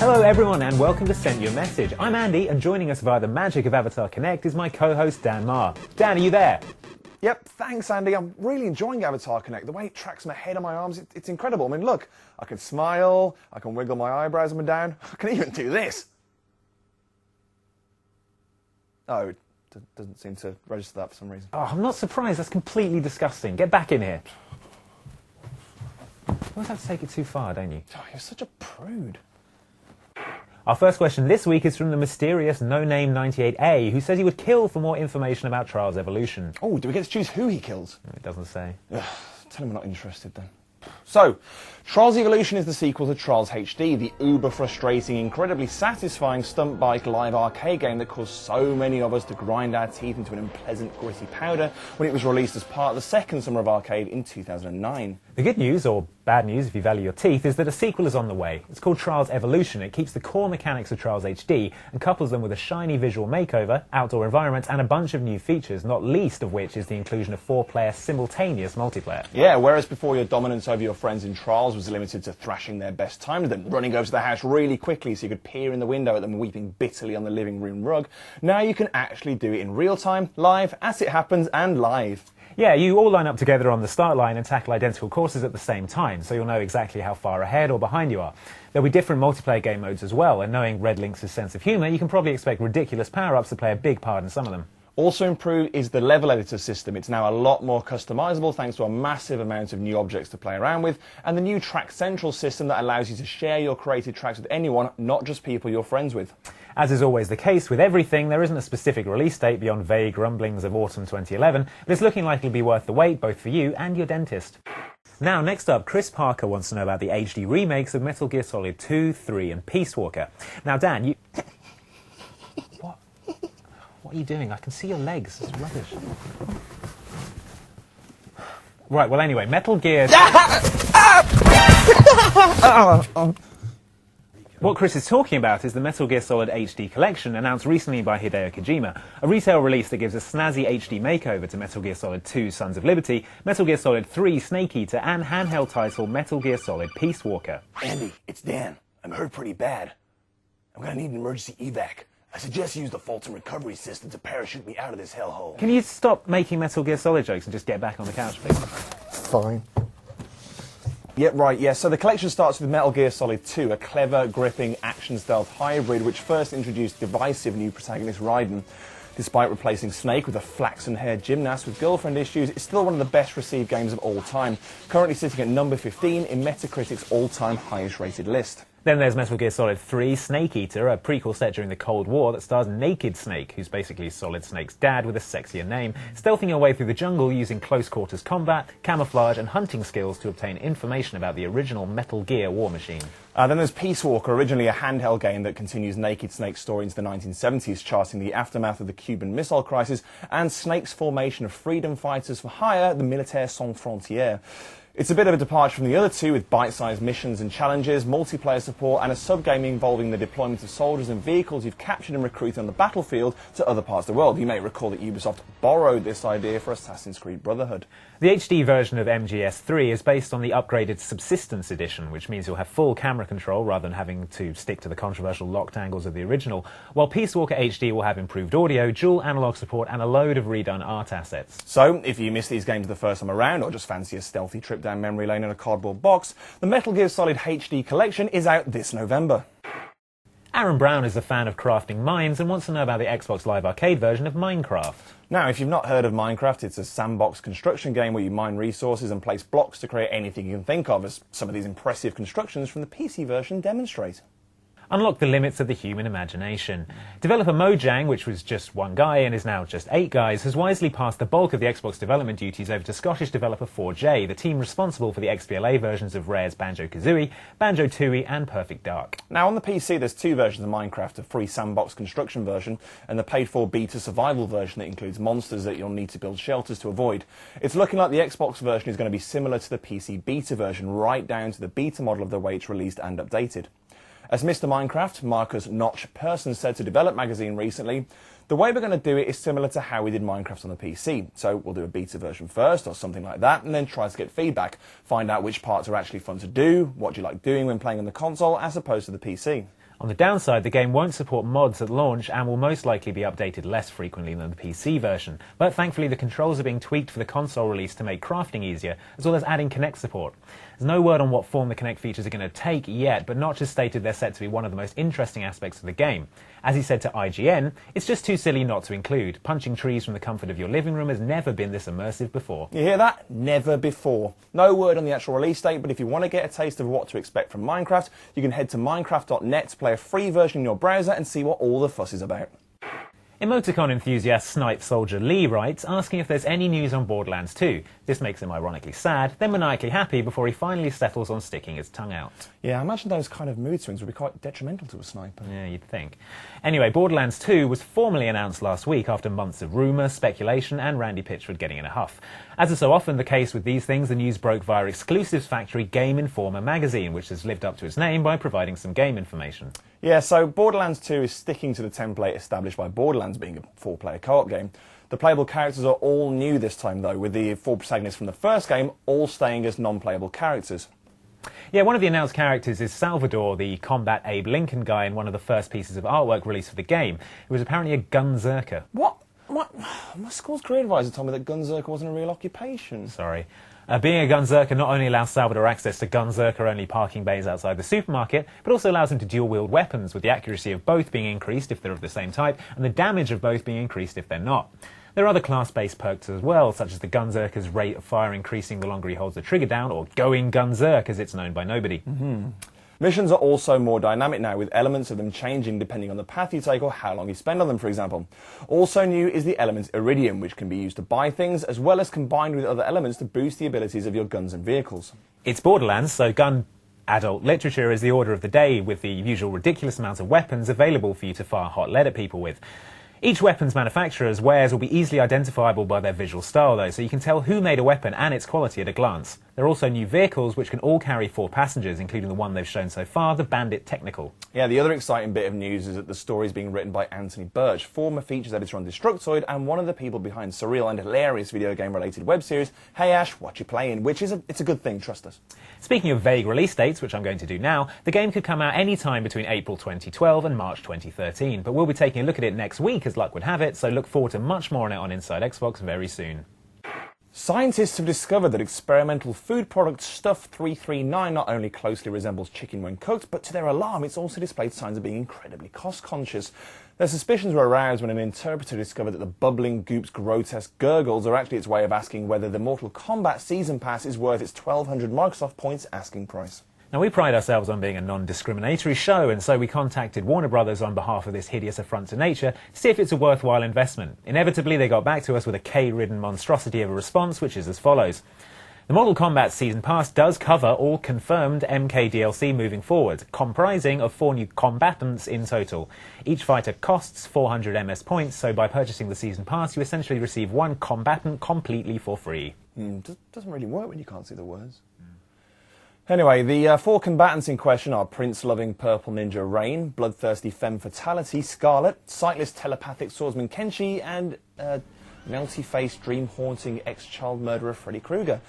Hello everyone and welcome to SentUAMessage. I'm Andy and joining us via the magic of Avatar Connect is my co-host Dan Marr. Dan, are you there? Yep, thanks Andy. I'm really enjoying Avatar Connect. The way it tracks my head and my arms, it's incredible. I mean, look, I can smile, I can wiggle my eyebrows up and down, I can even do this. Oh, it doesn't seem to register that for some reason. Oh, I'm not surprised. That's completely disgusting. Get back in here. You always have to take it too far, don't you? Oh, you're such a prude. Our first question this week is from the mysterious no-name 98A, who says he would kill for more information about Trials Evolution. Oh, do we get to choose who he kills? It doesn't say. Ugh, tell him we're not interested then. So, Trials Evolution is the sequel to Trials HD, the uber-frustrating, incredibly satisfying stunt bike live arcade game that caused so many of us to grind our teeth into an unpleasant gritty powder when it was released as part of the second Summer of Arcade in 2009. The good news, or bad news if you value your teeth, is that a sequel is on the way. It's called Trials Evolution. It keeps the core mechanics of Trials HD and couples them with a shiny visual makeover, outdoor environments, and a bunch of new features, not least of which is the inclusion of 4-player simultaneous multiplayer. Yeah, whereas before your dominance over your friends in Trials was limited to thrashing their best time to them, running over to the house really quickly so you could peer in the window at them weeping bitterly on the living room rug, now you can actually do it in real time, live, as it happens, and live. Yeah, you all line up together on the start line and tackle identical courses at the same time, so you'll know exactly how far ahead or behind you are. There'll be different multiplayer game modes as well, and knowing Red Lynx's sense of humour, you can probably expect ridiculous power-ups to play a big part in some of them. Also improved is the level editor system. It's now a lot more customizable thanks to a massive amount of new objects to play around with, and the new Track Central system that allows you to share your created tracks with anyone, not just people you're friends with. As is always the case with everything, there isn't a specific release date beyond vague rumblings of autumn 2011, but it's looking like it'll be worth the wait both for you and your dentist. Now, next up, Chris Parker wants to know about the HD remakes of Metal Gear Solid 2, 3 and Peace Walker. Now, Dan, you... What? What are you doing? I can see your legs. It's rubbish. Right, well anyway, Metal Gear... What Chris is talking about is the Metal Gear Solid HD collection, announced recently by Hideo Kojima, a retail release that gives a snazzy HD makeover to Metal Gear Solid 2 Sons of Liberty, Metal Gear Solid 3 Snake Eater, and handheld title Metal Gear Solid Peace Walker. Andy, it's Dan. I'm hurt pretty bad. I'm gonna need an emergency evac. I suggest you use the Fulton recovery system to parachute me out of this hellhole. Can you stop making Metal Gear Solid jokes and just get back on the couch, please? Fine. Yeah, right, yeah. So the collection starts with Metal Gear Solid 2, a clever, gripping, action-stealth hybrid which first introduced divisive new protagonist Raiden. Despite replacing Snake with a flaxen-haired gymnast with girlfriend issues, it's still one of the best-received games of all time, currently sitting at number 15 in Metacritic's all-time highest-rated list. Then there's Metal Gear Solid 3 Snake Eater, a prequel set during the Cold War that stars Naked Snake, who's basically Solid Snake's dad with a sexier name, stealthing your way through the jungle using close-quarters combat, camouflage and hunting skills to obtain information about the original Metal Gear war machine. Then there's Peace Walker, originally a handheld game that continues Naked Snake's story into the 1970s, charting the aftermath of the Cuban Missile Crisis and Snake's formation of freedom fighters for hire, the Militaires Sans Frontières. It's a bit of a departure from the other two, with bite-sized missions and challenges, multiplayer support, and a sub-game involving the deployment of soldiers and vehicles you've captured and recruited on the battlefield to other parts of the world. You may recall that Ubisoft borrowed this idea for Assassin's Creed Brotherhood. The HD version of MGS3 is based on the upgraded Subsistence Edition, which means you'll have full camera control rather than having to stick to the controversial locked angles of the original, while Peace Walker HD will have improved audio, dual analog support, and a load of redone art assets. So, if you missed these games the first time around, or just fancy a stealthy trip down memory lane in a cardboard box, the Metal Gear Solid HD collection is out this November. Aaron Brown is a fan of crafting mines and wants to know about the Xbox Live Arcade version of Minecraft. Now, if you've not heard of Minecraft, it's a sandbox construction game where you mine resources and place blocks to create anything you can think of, as some of these impressive constructions from the PC version demonstrate. Unlock the limits of the human imagination. Developer Mojang, which was just one guy and is now just 8 guys, has wisely passed the bulk of the Xbox development duties over to Scottish developer 4J, the team responsible for the XBLA versions of Rare's Banjo-Kazooie, Banjo-Tooie and Perfect Dark. Now, on the PC, there's 2 versions of Minecraft, a free sandbox construction version and the paid-for beta survival version that includes monsters that you'll need to build shelters to avoid. It's looking like the Xbox version is going to be similar to the PC beta version, right down to the beta model of the way it's released and updated. As Mr. Minecraft, Marcus Notch Persson, said to Develop magazine recently, the way we're going to do it is similar to how we did Minecraft on the PC. So we'll do a beta version first or something like that, and then try to get feedback. Find out which parts are actually fun to do, what do you like doing when playing on the console as opposed to the PC. On the downside, the game won't support mods at launch and will most likely be updated less frequently than the PC version. But thankfully, the controls are being tweaked for the console release to make crafting easier, as well as adding Kinect support. There's no word on what form the Kinect features are going to take yet, but Notch has stated they're set to be one of the most interesting aspects of the game. As he said to IGN, "It's just too silly not to include. Punching trees from the comfort of your living room has never been this immersive before." You hear that? Never before. No word on the actual release date, but if you want to get a taste of what to expect from Minecraft, you can head to minecraft.net to play a free version in your browser and see what all the fuss is about. Emoticon enthusiast Snipe Soldier Lee writes, asking if there's any news on Borderlands 2. This makes him ironically sad, then maniacally happy before he finally settles on sticking his tongue out. Yeah, I imagine those kind of mood swings would be quite detrimental to a sniper. Yeah, you'd think. Anyway, Borderlands 2 was formally announced last week after months of rumour, speculation and Randy Pitchford getting in a huff. As is so often the case with these things, the news broke via Exclusives Factory Game Informer magazine, which has lived up to its name by providing some game information. Yeah, so Borderlands 2 is sticking to the template established by Borderlands being a four-player co-op game. The playable characters are all new this time, though, with the four protagonists from the first game all staying as non-playable characters. Yeah, one of the announced characters is Salvador, the combat Abe Lincoln guy in one of the first pieces of artwork released for the game. He was apparently a gunzerker. What? My school's career advisor told me that gunzerker wasn't a real occupation. Sorry. Being a gunzerker not only allows Salvador access to gunzerker-only parking bays outside the supermarket, but also allows him to dual-wield weapons, with the accuracy of both being increased if they're of the same type, and the damage of both being increased if they're not. There are other class-based perks as well, such as the gunzerker's rate of fire increasing the longer he holds the trigger down, or going gunzerk as it's known by nobody. Missions are also more dynamic now, with elements of them changing depending on the path you take or how long you spend on them, for example. Also new is the element Iridium, which can be used to buy things, as well as combined with other elements to boost the abilities of your guns and vehicles. It's Borderlands, so gun adult literature is the order of the day, with the usual ridiculous amount of weapons available for you to fire hot lead at people with. Each weapon's manufacturer's wares will be easily identifiable by their visual style, though, so you can tell who made a weapon and its quality at a glance. There are also new vehicles which can all carry 4 passengers, including the one they've shown so far, the Bandit Technical. Yeah, the other exciting bit of news is that the story is being written by Anthony Birch, former features editor on Destructoid and one of the people behind surreal and hilarious video game-related web series Hey Ash, What You Playing, which is it's a good thing, trust us. Speaking of vague release dates, which I'm going to do now, the game could come out any time between April 2012 and March 2013, but we'll be taking a look at it next week as luck would have it, so look forward to much more on it on Inside Xbox very soon. Scientists have discovered that experimental food product Stuff 339 not only closely resembles chicken when cooked, but to their alarm it's also displayed signs of being incredibly cost-conscious. Their suspicions were aroused when an interpreter discovered that the bubbling goop's grotesque gurgles are actually its way of asking whether the Mortal Kombat Season Pass is worth its 1,200 Microsoft points asking price. Now, we pride ourselves on being a non-discriminatory show, and so we contacted Warner Brothers on behalf of this hideous affront to nature to see if it's a worthwhile investment. Inevitably, they got back to us with a K-ridden monstrosity of a response, which is as follows. The Mortal Kombat Season Pass does cover all confirmed MK DLC moving forward, comprising of 4 new combatants in total. Each fighter costs 400 MS points, so by purchasing the Season Pass, you essentially receive 1 combatant completely for free. Doesn't really work when you can't see the words. Anyway, the 4 combatants in question are prince-loving Purple Ninja Rain, bloodthirsty Femme Fatality Scarlet, sightless telepathic swordsman Kenshi, and melty-faced, dream-haunting ex-child murderer Freddy Krueger.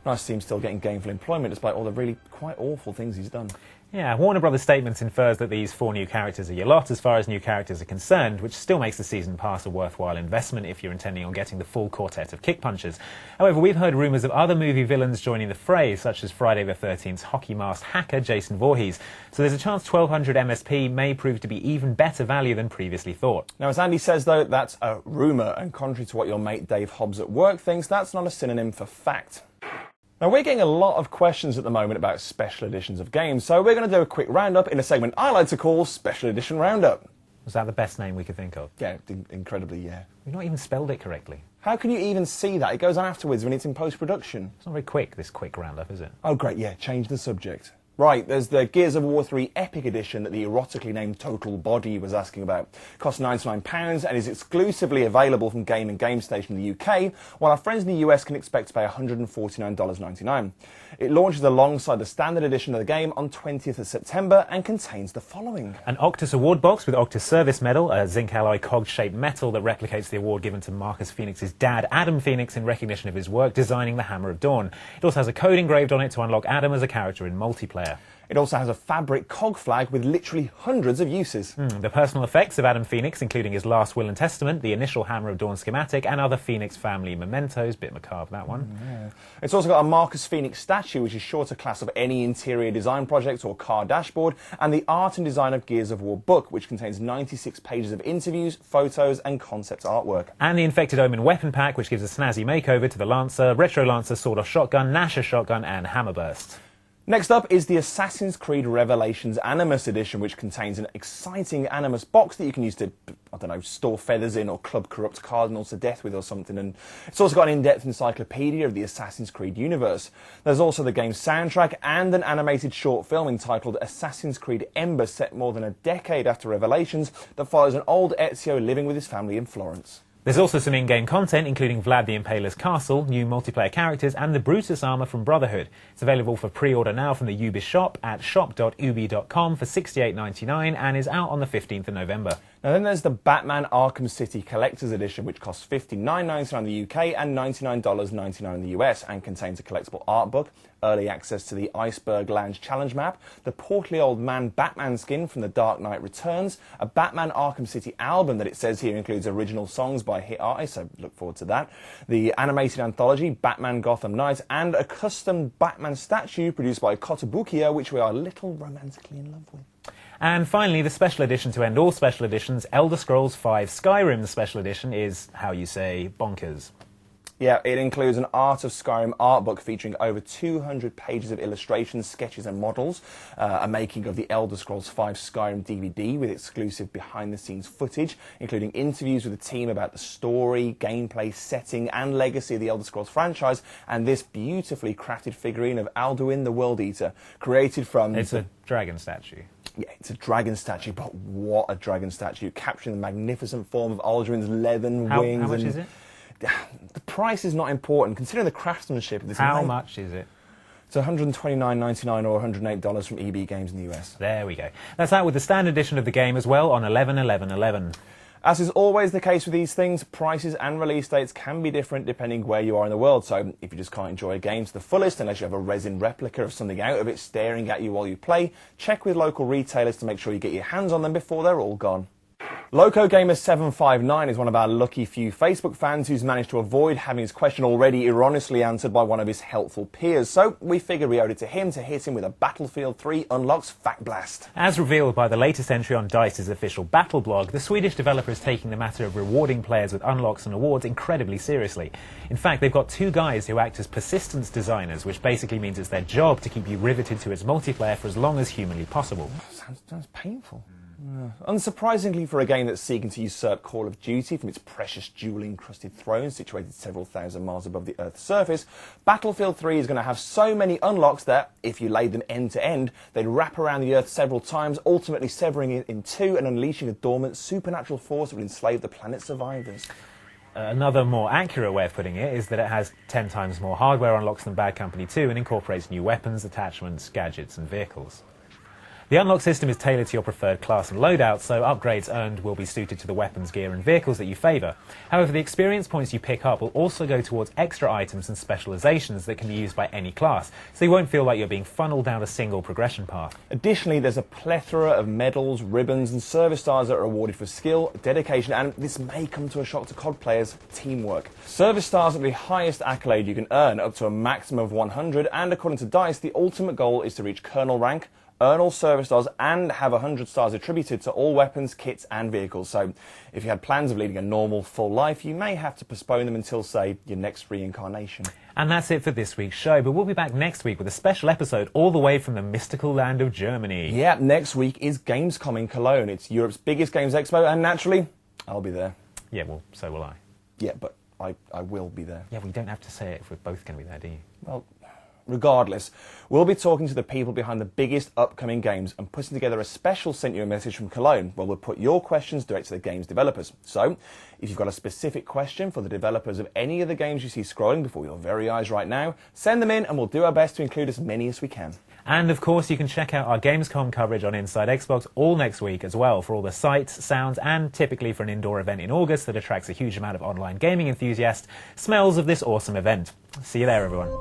Nice to see him still getting gainful employment despite all the really quite awful things he's done. Yeah, Warner Brothers' statement infers that these 4 new characters are your lot as far as new characters are concerned, which still makes the Season Pass a worthwhile investment if you're intending on getting the full quartet of kick punchers. However, we've heard rumours of other movie villains joining the fray, such as Friday the 13th's hockey-masked hacker Jason Voorhees, so there's a chance 1,200 MSP may prove to be even better value than previously thought. Now, as Andy says, though, that's a rumour, and contrary to what your mate Dave Hobbs at work thinks, that's not a synonym for fact. Now, we're getting a lot of questions at the moment about special editions of games, so we're going to do a quick roundup in a segment I like to call Special Edition Roundup. Was that the best name we could think of? Yeah, incredibly, yeah. We've not even spelled it correctly. How can you even see that? It goes on afterwards when it's in post-production. It's not very quick, this quick roundup, is it? Oh, great, yeah, change the subject. Right, there's the Gears of War 3 Epic Edition that the erotically named Total Body was asking about. Costs £99 and is exclusively available from Game and Game Station in the UK, while our friends in the US can expect to pay $149.99. It launches alongside the standard edition of the game on 20th of September and contains the following. An Octus Award box with Octus Service Medal, a zinc alloy cog-shaped metal that replicates the award given to Marcus Phoenix's dad, Adam Phoenix, in recognition of his work designing the Hammer of Dawn. It also has a code engraved on it to unlock Adam as a character in multiplayer. multiplayer. It also has a fabric cog flag with literally hundreds of uses. The personal effects of Adam Phoenix, including his last will and testament, the initial Hammer of Dawn schematic, and other Phoenix family mementos. Bit macabre, that one. Yeah. It's also got a Marcus Phoenix statue, which is sure to class of any interior design project or car dashboard, and the Art and Design of Gears of War book, which contains 96 pages of interviews, photos, and concept artwork. And the Infected Omen weapon pack, which gives a snazzy makeover to the Lancer, Retro Lancer, Sawed-Off Shotgun, Nasher Shotgun, and Hammerburst. Next up is the Assassin's Creed Revelations Animus Edition, which contains an exciting Animus box that you can use to, I don't know, store feathers in or club corrupt cardinals to death with or something. And it's also got an in-depth encyclopedia of the Assassin's Creed universe. There's also the game's soundtrack and an animated short film entitled Assassin's Creed Ember, set more than a decade after Revelations, that follows an old Ezio living with his family in Florence. There's also some in-game content, including Vlad the Impaler's castle, new multiplayer characters, and the Brutus armor from Brotherhood. It's available for pre-order now from the Ubi shop at shop.ubi.com for $68.99 and is out on the 15th of November. Now then there's the Batman Arkham City Collector's Edition, which costs $59.99 in the UK and $99.99 in the US, and contains a collectible art book, early access to the Iceberg Lounge Challenge map, the portly old man Batman skin from The Dark Knight Returns, a Batman Arkham City album that it says here includes original songs by hit artists, so look forward to that, the animated anthology Batman Gotham Knights, and a custom Batman statue produced by Kotobukiya, which we are a little romantically in love with. And finally, the special edition to end all special editions, Elder Scrolls V Skyrim Special Edition, is, how you say, bonkers. Yeah, it includes an Art of Skyrim art book featuring over 200 pages of illustrations, sketches and models, a making of the Elder Scrolls V Skyrim DVD with exclusive behind-the-scenes footage, including interviews with the team about the story, gameplay, setting and legacy of the Elder Scrolls franchise, and this beautifully crafted figurine of Alduin the World Eater, created from... It's a dragon statue. Yeah, it's a dragon statue, but what a dragon statue, capturing the magnificent form of Alduin's leathern wings. How much is it? The price is not important, considering the craftsmanship of this. How much is it? It's $129.99 or $108 from EB Games in the US. There we go. That's out with the standard edition of the game as well on 11/11/11. As is always the case with these things, prices and release dates can be different depending where you are in the world. So if you just can't enjoy a game to the fullest unless you have a resin replica of something out of it staring at you while you play, check with local retailers to make sure you get your hands on them before they're all gone. LocoGamer759 is one of our lucky few Facebook fans who's managed to avoid having his question already erroneously answered by one of his helpful peers. So we figured we owed it to him to hit him with a Battlefield 3 Unlocks Fact Blast. As revealed by the latest entry on DICE's official battle blog, the Swedish developer is taking the matter of rewarding players with unlocks and awards incredibly seriously. In fact, they've got two guys who act as persistence designers, which basically means it's their job to keep you riveted to its multiplayer for as long as humanly possible. Sounds painful. Unsurprisingly, for a game that's seeking to usurp Call of Duty from its precious jewel-encrusted throne situated several thousand miles above the Earth's surface, Battlefield 3 is going to have so many unlocks that, if you laid them end to end, they'd wrap around the Earth several times, ultimately severing it in two and unleashing a dormant supernatural force that would enslave the planet's survivors. Another more accurate way of putting it is that it has 10 times more hardware unlocks than Bad Company 2 and incorporates new weapons, attachments, gadgets and vehicles. The unlock system is tailored to your preferred class and loadout, so upgrades earned will be suited to the weapons, gear and vehicles that you favour. However, the experience points you pick up will also go towards extra items and specialisations that can be used by any class, so you won't feel like you're being funneled down a single progression path. Additionally, there's a plethora of medals, ribbons and service stars that are awarded for skill, dedication and, this may come to a shock to COD players, teamwork. Service stars are the highest accolade you can earn, up to a maximum of 100, and according to DICE, the ultimate goal is to reach Colonel rank, earn all service stars and have 100 stars attributed to all weapons, kits and vehicles. So if you had plans of leading a normal, full life, you may have to postpone them until, say, your next reincarnation. And that's it for this week's show, but we'll be back next week with a special episode all the way from the mystical land of Germany. Yeah, next week is Gamescom in Cologne. It's Europe's biggest games expo, and naturally, I'll be there. Yeah, well, so will I. Yeah, but I will be there. Yeah, we don't have to say it if we're both going to be there, do you? Well, regardless, we'll be talking to the people behind the biggest upcoming games and putting together a special Sent You a Message from Cologne, where we'll put your questions direct to the game's developers. So, if you've got a specific question for the developers of any of the games you see scrolling before your very eyes right now, send them in and we'll do our best to include as many as we can. And of course, you can check out our Gamescom coverage on Inside Xbox all next week as well, for all the sights, sounds, and typically for an indoor event in August that attracts a huge amount of online gaming enthusiasts, smells of this awesome event. See you there, everyone.